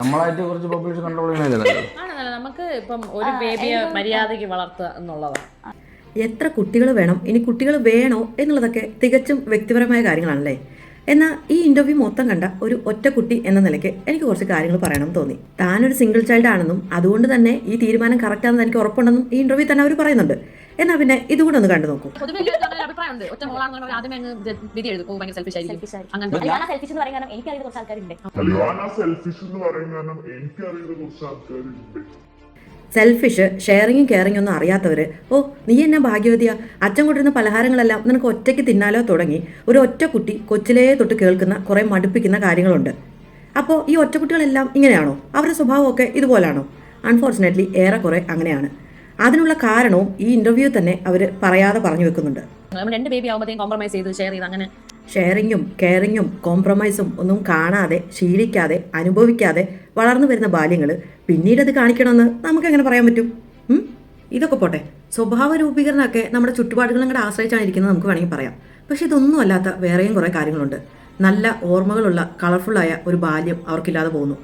നമ്മളായിട്ട് കുറച്ച് population control ചെയ്യണമല്ലോ. ആണല്ലോ, നമുക്ക് ഇപ്പം ഒരു ബേബിയെ മര്യാദയ്ക്ക് വളർത്തുക എന്നുള്ളതാണ്. എത്ര കുട്ടികൾ വേണം, ഇനി കുട്ടികൾ വേണോ എന്നുള്ളതൊക്കെ തികച്ചും വ്യക്തിപരമായ കാര്യങ്ങളാണല്ലേ. എന്നാൽ ഈ ഇന്റർവ്യൂ മൊത്തം കണ്ട ഒരു ഒറ്റ കുട്ടി എന്ന നിലയ്ക്ക് എനിക്ക് കുറച്ച് കാര്യങ്ങൾ പറയണം തോന്നി. താനൊരു സിംഗിൾ ചൈൽഡ് ആണെന്നും അതുകൊണ്ട് തന്നെ ഈ തീരുമാനം കറക്റ്റ് ആണെന്ന് എനിക്ക് ഉറപ്പുണ്ടെന്നും ഈ ഇന്റർവ്യൂ തന്നെ അവർ പറയുന്നുണ്ട്. എന്നാൽ പിന്നെ ഇതുകൂടെ ഒന്ന് കണ്ടു നോക്കൂ. സെൽഫിഷ്, ഷെയറിങ്ങും കെയറിങ്ങും ഒന്നും അറിയാത്തവർ, ഓ നീ എന്നാ ഭാഗ്യവതിയാ, അച്ഛൻ കൊണ്ടിരുന്ന പലഹാരങ്ങളെല്ലാം നിനക്ക് ഒറ്റയ്ക്ക് തിന്നാലോ തുടങ്ങി ഒരു ഒറ്റ കുട്ടി കൊച്ചിലേ തൊട്ട് കേൾക്കുന്ന കുറേ മടുപ്പിക്കുന്ന കാര്യങ്ങളുണ്ട്. അപ്പോൾ ഈ ഒറ്റക്കുട്ടികളെല്ലാം ഇങ്ങനെയാണോ? അവരുടെ സ്വഭാവമൊക്കെ ഇതുപോലാണോ? അൺഫോർച്ചുനേറ്റ്ലി ഏറെക്കുറെ അങ്ങനെയാണ്. അതിനുള്ള കാരണവും ഈ ഇന്റർവ്യൂ തന്നെ അവർ പറയാതെ പറഞ്ഞു വെക്കുന്നുണ്ട്. രണ്ട് ബേബി ആവുമ്പോഴത്തേക്കും കോംപ്രമൈസ് ചെയ്ത് ഷെയർ ചെയ്ത് അങ്ങനെ ഷെയറിങ്ങും കെയറിങ്ങും കോംപ്രമൈസും ഒന്നും കാണാതെ, ശീലിക്കാതെ, അനുഭവിക്കാതെ വളർന്നു വരുന്ന ബാല്യങ്ങൾ പിന്നീട് അത് കാണിക്കണമെന്ന് നമുക്കെങ്ങനെ പറയാൻ പറ്റും? ഇതൊക്കെ പോട്ടെ, സ്വഭാവ രൂപീകരണമൊക്കെ നമ്മുടെ ചുറ്റുപാടുകളും കൂടെ ആശ്രയിച്ചാണ് ഇരിക്കുന്നത് നമുക്ക് വേണമെങ്കിൽ പറയാം. പക്ഷെ ഇതൊന്നും അല്ലാത്ത വേറെയും കുറേ കാര്യങ്ങളുണ്ട്. നല്ല ഓർമ്മകളുള്ള കളർഫുള്ളായ ഒരു ബാല്യം അവർക്കില്ലാതെ പോകുന്നു.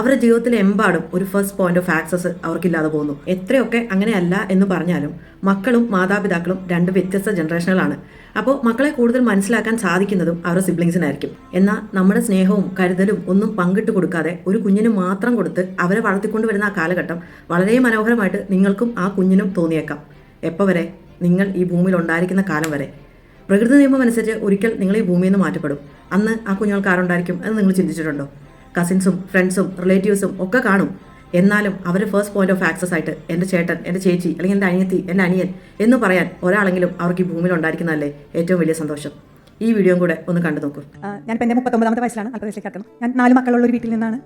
അവരുടെ ജീവിതത്തിലെ എമ്പാടും ഒരു ഫസ്റ്റ് പോയിന്റ് ഓഫ് ആക്സസ് അവർക്കില്ലാതെ പോകുന്നു. എത്രയൊക്കെ അങ്ങനെയല്ല എന്ന് പറഞ്ഞാലും മക്കളും മാതാപിതാക്കളും രണ്ട് വ്യത്യസ്ത ജനറേഷനുകളാണ്. അപ്പോൾ മക്കളെ കൂടുതൽ മനസ്സിലാക്കാൻ സാധിക്കുന്നതും അവരുടെ സിബ്ലിങ്സിനായിരിക്കും. എന്നാൽ നമ്മുടെ സ്നേഹവും കരുതലും ഒന്നും പങ്കിട്ട് കൊടുക്കാതെ ഒരു കുഞ്ഞിന് മാത്രം കൊടുത്ത് അവരെ വളർത്തിക്കൊണ്ട് വരുന്ന ആ കാലഘട്ടം വളരെ മനോഹരമായിട്ട് നിങ്ങൾക്കും ആ കുഞ്ഞിനും തോന്നിയേക്കാം. എപ്പോൾ വരെ? നിങ്ങൾ ഈ ഭൂമിയിൽ ഉണ്ടായിരിക്കുന്ന കാലം വരെ. പ്രകൃതി നിയമം അനുസരിച്ച് ഒരിക്കൽ നിങ്ങൾ ഈ ഭൂമിയിൽ നിന്ന് മാറ്റപ്പെടും. അന്ന് ആ കുഞ്ഞുങ്ങൾക്ക് ആരുണ്ടായിരിക്കും എന്ന് നിങ്ങൾ ചിന്തിച്ചിട്ടുണ്ടോ? കസിൻസും ഫ്രണ്ട്സും റിലേറ്റീവ്സും ഒക്കെ കാണും. എന്നാലും അവർ ഫസ്റ്റ് പോയിന്റ് ഓഫ് ആക്സസ് ആയിട്ട് എൻ്റെ ചേട്ടൻ, എൻ്റെ ചേച്ചി, അല്ലെങ്കിൽ എൻ്റെ അനിയത്തി, എൻ്റെ അനിയൻ എന്ന് പറയാൻ ഒരാളെങ്കിലും അവർക്ക് ഈ ഭൂമിയിൽ ഉണ്ടായിരിക്കുന്നതല്ലേ ഏറ്റവും വലിയ സന്തോഷം. ഈ വീഡിയോയും കൂടെ ഒന്ന് കണ്ടു നോക്കൂ. ഞാനിപ്പോൾ എൻ്റെ 39ാമത്തെ വയസ്സിലാണ്, 40 വയസ്സിലേക്ക് കിടക്കുന്നത്. ഞാൻ 4 മക്കളുള്ള ഒരു വീട്ടിൽ നിന്നാണ്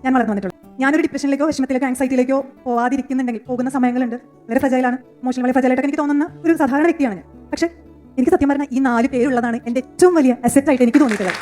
ഞാൻ വളർന്നു വന്നിട്ടുള്ളത്. ഞാനൊരു ഡിപ്രഷനിലേക്കോ വിഷമത്തിലേക്കോ ആൻസൈറ്റിയിലേക്കോ പോവാതിരിക്കുന്നുണ്ടെങ്കിൽ പോകുന്ന സമയങ്ങളുണ്ട്. വളരെ ഫ്രജൈലാണ്, ഇമോഷണൽ വളരെ ഫ്രജൈലായിട്ട് എനിക്ക് തോന്നുന്ന ഒരു സാധാരണ വ്യക്തിയാണ് ഞാൻ. പക്ഷേ എനിക്ക് സത്യം പറഞ്ഞാൽ ഈ 4 പേരുള്ളതാണ് എൻ്റെ ഏറ്റവും വലിയ അസെറ്റായിട്ട് എനിക്ക് തോന്നിയിട്ടുള്ളത്.